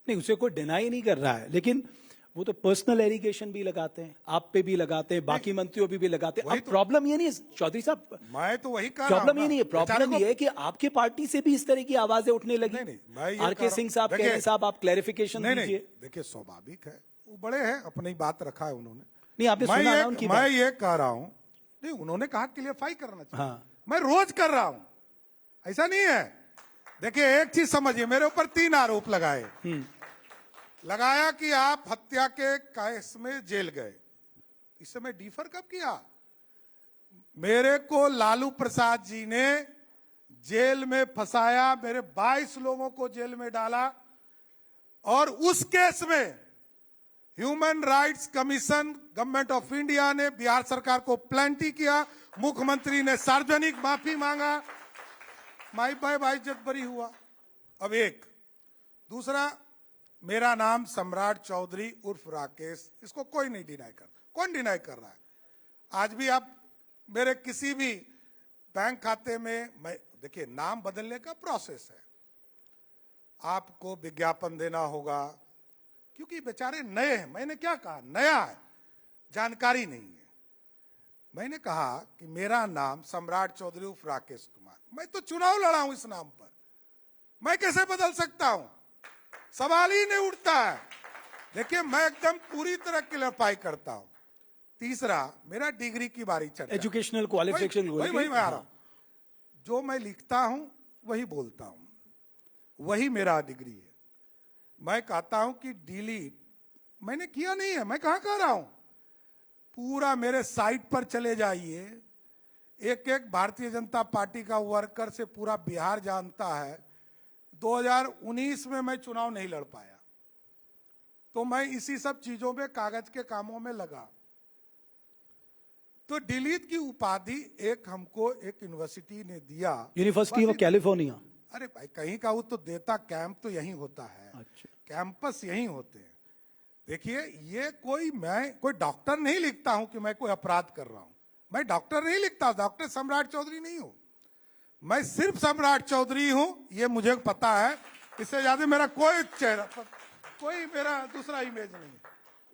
नहीं, उसे कोई डिनाई नहीं कर रहा है, लेकिन वो तो पर्सनल एलिगेशन भी लगाते हैं, आप पे भी लगाते हैं, बाकी मंत्रियों पे भी लगाते हैं। अब प्रॉब्लम ये नहीं है चौधरी साहब, मैं तो वही कह रहा हूं प्रॉब्लम ये ना। नहीं है, प्रॉब्लम ये है कि आपके पार्टी से भी इस तरह की आवाजें उठने लगी। मैं ये आर.के. सिंह साहब कह रहे हैं, साहब आप क्लैरिफिकेशन दीजिए। देखिए स्वाभाविक है, वो बड़े हैं, अपनी बात रखा है उन्होंने। नहीं, आपने सुना ना उनकी बात? मैं ये कह रहा हूं, नहीं उन्होंने कहा क्लियरफाई करना चाहिए। हाँ। मैं रोज कर रहा हूं, ऐसा नहीं है। देखिए एक चीज समझिए, मेरे ऊपर 3 आरोप लगाया कि आप हत्या के केस में जेल गए। इस समय डिफर कब किया? मेरे को लालू प्रसाद जी ने जेल में फंसाया, मेरे 22 लोगों को जेल में डाला, और उस केस में human rights commission government of India ने बिहार सरकार को प्लेंटी किया, मुख्यमंत्री ने सार्वजनिक माफी मांगा, माई बाय बाइज्जत बरी हुआ। अब एक दूसरा, मेरा नाम सम्राट चौधरी उर्फ राकेश, इसको कोई नहीं डिनाई कर, कौन डिनाई कर रहा है? आज भी आप मेरे किसी भी बैंक खाते में, मैं देखिए नाम बदलने का प्रोसेस है, आपको विज्ञापन देना होगा, क्योंकि बेचारे नए हैं। मैंने क्या कहा? नया है, जानकारी नहीं है। मैंने कहा कि मेरा नाम सम्राट चौधरी उर्फ राकेश कुमार, मैं तो चुनाव लड़ा हूं इस नाम पर, मैं कैसे बदल सकता हूं? सवाल ही नहीं उठता है। देखिए मैं एकदम पूरी तरह क्लियरफाई करता हूं। तीसरा, मेरा डिग्री की बारी चर्चा, एजुकेशनल क्वालिफिकेशन, वही मैं आ रहा हूं। जो मैं लिखता हूं वही बोलता हूं, वही मेरा डिग्री है। मैं कहता हूं कि डिलीट मैंने किया नहीं है, मैं कहां कह रहा हूं? पूरा मेरे साइट पर चले जाइए, एक एक भारतीय जनता पार्टी का वर्कर से पूरा बिहार जानता है। 2019 में मैं चुनाव नहीं लड़ पाया, तो मैं इसी सब चीजों में, कागज के कामों में लगा। तो डिलीट की उपाधि एक हमको एक यूनिवर्सिटी ने दिया, यूनिवर्सिटी ऑफ कैलिफोर्निया। अरे भाई कहीं का वो तो देता, कैंप तो यहीं होता है। अच्छा। कैंपस यहीं होते हैं। देखिए ये मैं कोई डॉक्टर नहीं लिखता हूं कि मैं कोई अपराध कर रहा हूं, मैं डॉक्टर नहीं लिखता, डॉक्टर सम्राट चौधरी नहीं हूं, मैं सिर्फ सम्राट चौधरी हूं, ये मुझे पता है। इससे ज्यादा मेरा कोई चेहरा, कोई मेरा दूसरा इमेज नहीं है।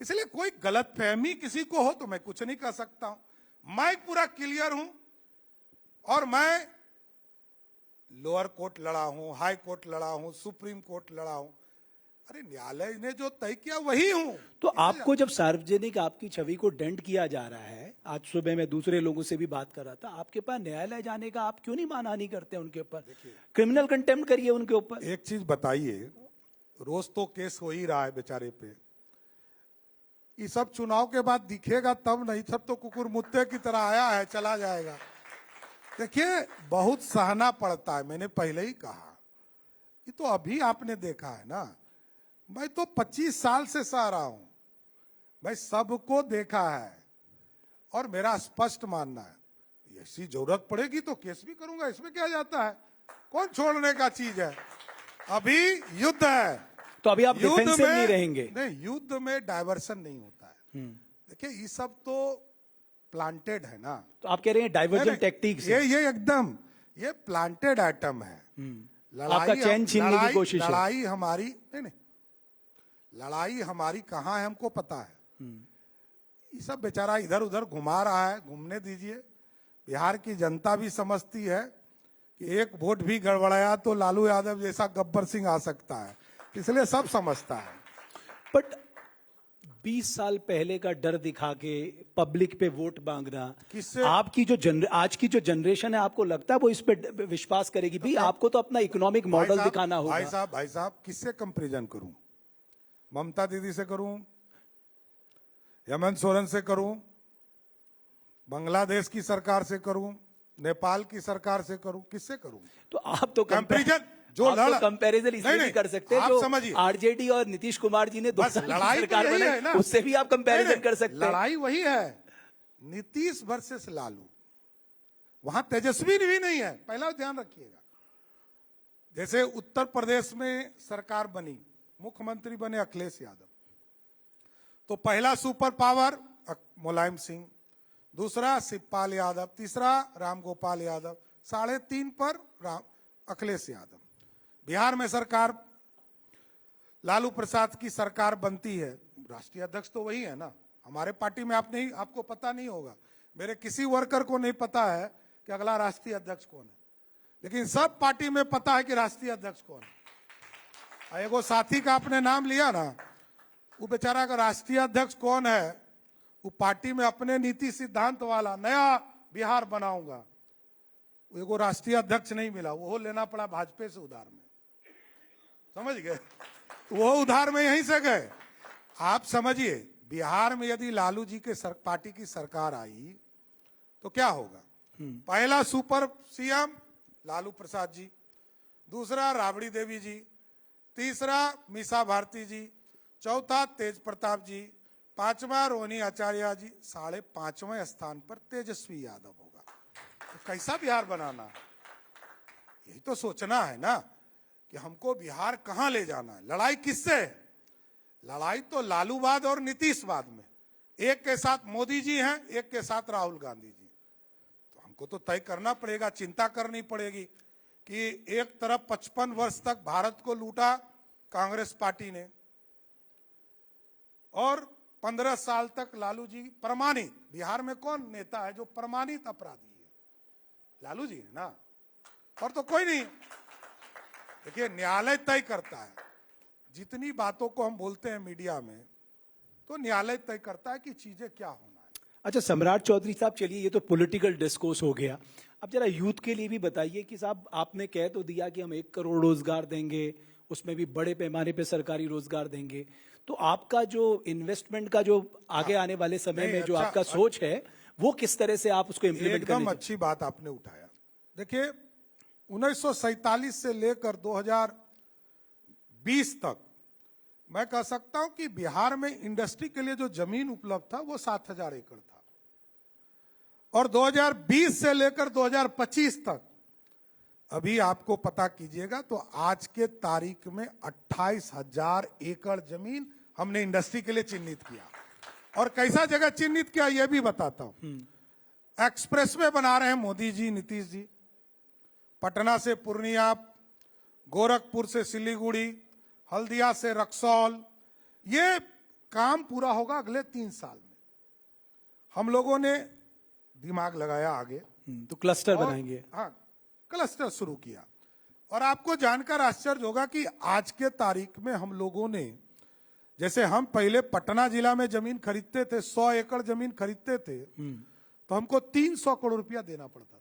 इसलिए कोई गलतफहमी किसी को हो तो मैं कुछ नहीं कर सकता हूं। मैं पूरा क्लियर हूं, और मैं लोअर कोर्ट लड़ा हूं, हाई कोर्ट लड़ा हूं, सुप्रीम कोर्ट लड़ा हूं। अरे न्यायालय ने जो तय किया वही हूं। तो आपको जब सार्वजनिक आपकी छवि को डेंट किया जा रहा है, आज सुबह मैं दूसरे लोगों से भी बात कर रहा था, आपके पास न्यायालय जाने का आप क्यों नहीं मानहानि करते उनके ऊपर? क्रिमिनल कंटेम्प्ट करिए उनके ऊपर। एक चीज बताइए, रोज तो केस हो ही रहा है बेचारे पे, ये सब चुनाव के बाद दिखेगा तब नहीं, सब तो कुकुर मुत्ते की तरह आया है चला जाएगा। देखिए बहुत सहना पड़ता है, मैंने पहले ही कहा, ये तो अभी आपने देखा है ना, मैं तो 25 साल से सह रहा हूं, मैं सबको देखा है, और मेरा स्पष्ट मानना है, ऐसी जरूरत पड़ेगी तो केस भी करूंगा, इसमें क्या जाता है, कौन छोड़ने का चीज है। अभी युद्ध है, तो अभी आप डिफेंसिव नहीं रहेंगे? नहीं, युद्ध में डाइवर्सन नहीं होता है। देखिए ये सब तो प्लांटेड है ना। तो आप कह रहे हैं डाइवर्जन टेक्टिक्स? ये एकदम ये प्लांटेड आइटम है। आपका चैन छीनने की कोशिश है। लड़ाई हमारी नहीं, लड़ाई हमारी कहाँ है हमको पता है। ये सब बेचारा इधर उधर घुमा रहा है, घूमने दीजिए। बिहार की जनता भी समझती है कि एक वोट भी गड़बड़ाया तो लालू यादव जैसा गब्बर सिंह आ सकता है, इसलिए सब समझता है। बट 20 साल पहले का डर दिखा के पब्लिक पे वोट मांगना, किससे? आपकी जो आज की जो जनरेशन है, आपको लगता है वो इस पे विश्वास करेगी? भाई आपको तो अपना इकोनॉमिक मॉडल दिखाना होगा। भाई साहब किससे कंपैरिजन करूं? ममता दीदी से करूं, हेमंत सोरेन से करूं, बांग्लादेश की सरकार से करूं, नेपाल की सरकार से करूं, किससे करूं? तो आप तो कंपैरिजन जो कंपैरिजन इसलिए नहीं कर सकते, आप जो समझिए, आरजेडी और नीतीश कुमार जी ने बस लड़ाई सरकार बनाई, उससे भी आप कंपैरिजन कर सकते हैं। लड़ाई वही है, नीतीश वर्सेस लालू, वहां तेजस्वी भी नहीं है, पहला ध्यान रखिएगा। जैसे उत्तर प्रदेश में सरकार बनी, मुख्यमंत्री बने अखिलेश यादव, तो पहला सुपर पावर मुलायम सिंह, दूसरा शिवपाल यादव, तीसरा रामगोपाल यादव, 3.5 पर अखिलेश यादव। बिहार में सरकार लालू प्रसाद की सरकार बनती है, राष्ट्रीय अध्यक्ष तो वही है ना। हमारे पार्टी में आपको पता नहीं होगा, मेरे किसी वर्कर को नहीं पता है कि अगला राष्ट्रीय अध्यक्ष कौन है, लेकिन सब पार्टी में पता है कि राष्ट्रीय अध्यक्ष कौन है। एगो साथी का आपने नाम लिया ना, वो बेचारा का राष्ट्रीय अध्यक्ष कौन है, वो पार्टी में अपने नीति सिद्धांत वाला नया बिहार बनाऊंगा, एगो राष्ट्रीय अध्यक्ष नहीं मिला, वो लेना पड़ा भाजपा से उधार में, समझ गए। वो उधार में यहीं से गए। आप समझिए, बिहार में यदि लालू जी के पार्टी की सरकार आई तो क्या होगा। पहला सुपर सीएम लालू प्रसाद जी, दूसरा राबड़ी देवी जी, तीसरा मीसा भारती जी, चौथा तेज प्रताप जी, पांचवा रोहिणी आचार्य जी, 5.5वें स्थान पर तेजस्वी यादव होगा। तो कैसा बिहार बनाना है, यही तो सोचना है ना कि हमको बिहार कहां ले जाना है। लड़ाई किससे है? लड़ाई तो लालूवाद और नीतीशवाद में, एक के साथ मोदी जी हैं, एक के साथ राहुल गांधी जी। तो हमको तो तय करना पड़ेगा, चिंता करनी पड़ेगी कि एक तरफ 55 वर्ष तक भारत को लूटा कांग्रेस पार्टी ने, और 15 साल तक लालू जी प्रमाणित, बिहार में कौन नेता है जो प्रमाणित अपराधी है? लालू जी है ना, और तो कोई नहीं। देखिए, न्यायालय तय करता है, जितनी बातों को हम बोलते हैं मीडिया में, तो न्यायालय तय करता है कि चीजें क्या होना है। अच्छा सम्राट चौधरी साहब, चलिए ये तो पॉलिटिकल डिस्कोर्स हो गया। अब जरा यूथ के लिए भी बताइए कि साहब आपने कह तो दिया कि हम 1 करोड़ रोजगार देंगे, उसमें भी बड़े पैमाने पे सरकारी रोजगार देंगे, तो आपका जो इन्वेस्टमेंट का जो आगे आने वाले समय में जो आपका सोच है, वो किस तरह से आप उसको इम्प्लीमेंट करेंगे? एकदम अच्छी बात आपने उठाया। देखिए, 1947 से लेकर 2020 तक मैं कह सकता हूं कि बिहार में इंडस्ट्री के लिए जो जमीन उपलब्ध था वो 7,000 एकड़ था, और 2020 से लेकर 2025 तक अभी आपको पता कीजिएगा तो आज के तारीख में 28,000 एकड़ जमीन हमने इंडस्ट्री के लिए चिन्हित किया। और कैसा जगह चिन्हित किया ये भी बताता हूं। एक्सप्रेसवे बना रहे हैं मोदी जी, नीतीश जी, पटना से पूर्णिया, गोरखपुर से सिलीगुड़ी, हल्दिया से रक्सौल, ये काम पूरा होगा अगले 3 साल में। हम लोगों ने दिमाग लगाया आगे, तो क्लस्टर बनाएंगे। हाँ, क्लस्टर शुरू किया। और आपको जानकर आश्चर्य होगा कि आज के तारीख में हम लोगों ने, जैसे हम पहले पटना जिला में जमीन खरीदते थे, 100 एकड़ जमीन खरीदते थे, तो हमको 300 करोड़ रुपया देना पड़ता था।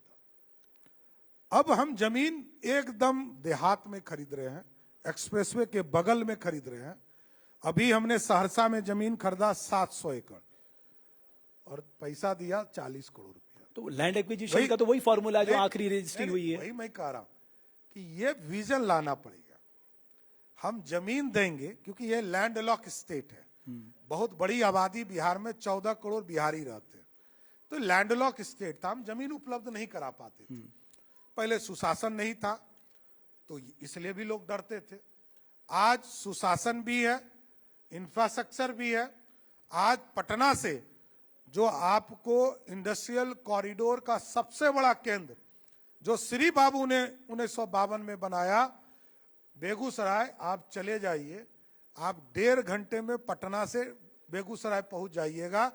अब हम जमीन एकदम देहात में खरीद रहे हैं, एक्सप्रेसवे के बगल में खरीद रहे हैं। अभी हमने सहरसा में जमीन खरीदा 700 एकड़ और पैसा दिया 40 करोड़ रुपया। तो लैंड एक्विजिशन का तो वही फॉर्मूला जो आखिरी रजिस्ट्री हुई है। वही मैं कह रहा हूं कि ये विजन लाना पड़ेगा। हम जमीन देंगे क्योंकि ये लैंड लॉक स्टेट है, बहुत बड़ी आबादी बिहार में 14 करोड़ बिहारी रहते हैं, तो लैंड लॉक स्टेट था, हम जमीन उपलब्ध नहीं करा पाते थे। पहले सुशासन नहीं था तो इसलिए भी लोग डरते थे। आज सुशासन भी है, इंफ्रास्ट्रक्चर भी है। आज पटना से जो आपको इंडस्ट्रियल कॉरिडोर का सबसे बड़ा केंद्र जो श्री बाबू ने 1952 में बनाया, बेगूसराय, आप चले जाइए, आप 1.5 घंटे में पटना से बेगूसराय पहुंच जाइएगा।